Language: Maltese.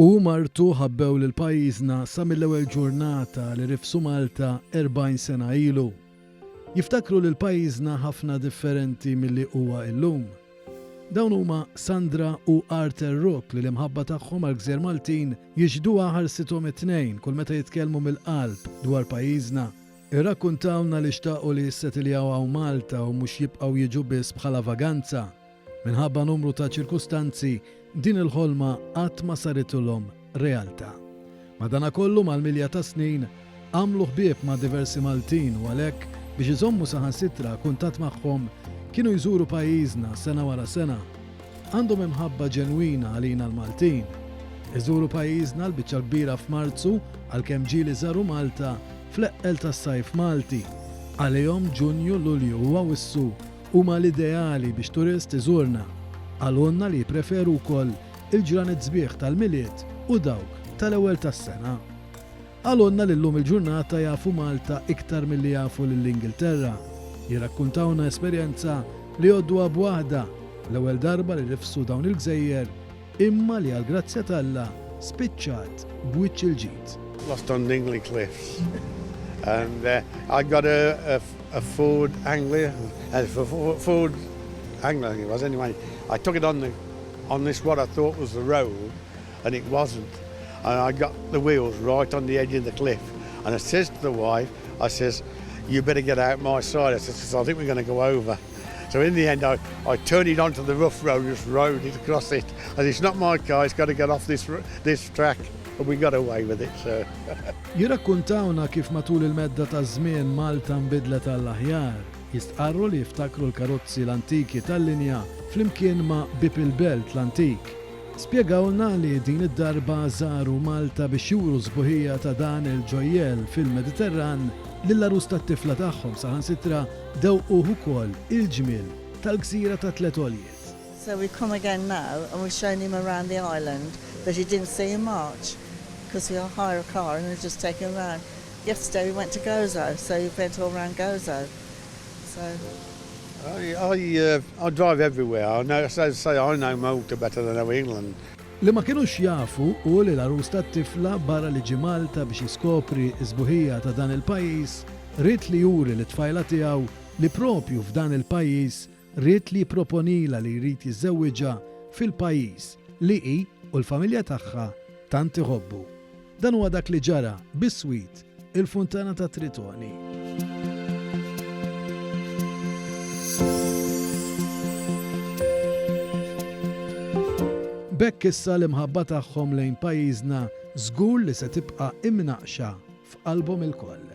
U martu ħabbew lil pajjiżna sa mill-ewwel ġurnata li rifsu Malta 40 sena ilu. Jiftakru lil pajjiżna ħafna differenti milli huwa llum. Dawn huma Sandra u Arthur Rook li l-imħabba tagħhom għall-Gżejjer Maltin jiġduha ħarsithom it-tnejn kull meta jitkellmu mill-qalb dwar pajjiżna. Irrakkuntawna li xtaqu li jissetiljaw hawn Malta u mhux jibqgħu jiġu biss bħala vaganza. Minħabba numru ta' ċirkustanzi din il-ħolma qatt ma saritulhom realtà. Madankollu mal-milja ta' snin għamlu ħbieb ma' diversi Maltin u għalhekk biex iżommu saħansitra kuntatt magħhom kienu jżuru pajjiżna sena wara sena. Għandhom imħabba ġenwina għalina l-Maltin. Iżuru pajjiżna l-biċċa kbira f'Marzu għalkemm ġieli żaru Malta fl-eqqel tas-sajf Malti. Għalihom Ġunju, Lulju u Awwissu huma l-ideali biex turist iżurna. Għalunna li jippreferu wkoll il-ġranet sbieħ tal-miliet u dawk tal-ewwel tas-sena. Għalunna li llum il-ġurnata jafu Malta iktar milli jafu lill-Ingilterra. Jirrakkuntawna esperjenza li għodduha b'waħda l-ewwel darba li rifsu dawn il-gżejjer imma li għall-grazzja t'Alla spiċċat b'wiċċ il-ġid. Lost on Dingley Cliffs and I got a Ford Anglia, Ford Anglia it was anyway. I took it on this what I thought was the road and it wasn't. And I got the wheels right on the edge of the cliff. And I says to the wife, I says, you better get out my side. I says, I think we're going to go over. So in the end, I turned it onto the rough road, just rode it across it. And it's not my car, it's got to get off this track. But we got away with it, so. Jirrakkuntawna kif matul il-medda ta' żmien Malta nbidlet għall-aħjar. Jistqarru li jiftakru l-karozzi l-antiki tal-linja flimkien ma' Bib il-Belt l-antik. Spjegawna li din id-darba żaru Malta biex juru sbuħija ta' dan il-ġojjel fil-Mediterran lill-arus tat-tifla tagħhom saħansitra dewqu ukoll il-ġmiel tal-gżira ta' Tliet Għoljiet. So we come again now and we've shown him around the island that he didn't see in March because we'll hire a car and we'll just take him around. Yesterday we went to Gozo, so we went all around Gozo. So I drive everywhere. I know Malta better than New England. Li ma kienux jafu u li l-arus tat-tifla barra li ġi Malta biex jiskopri s-sbuħija ta' dan il-pajjiż, rid li juri l-tfajla tiegħu li propju f'dan il-pajjiż rid li proponila li jrid jiżżewwiġha fil-pajjiż li hi u l-familja tagħha tant iħobbu. Dan huwa dak li ġara bis-Swid il-Funtana ta' Tritoni. Bekk issa l-imħabba tagħhom lejn pajjiżna żgur li se tibqa' imnaqxa f'qalbhom ilkoll.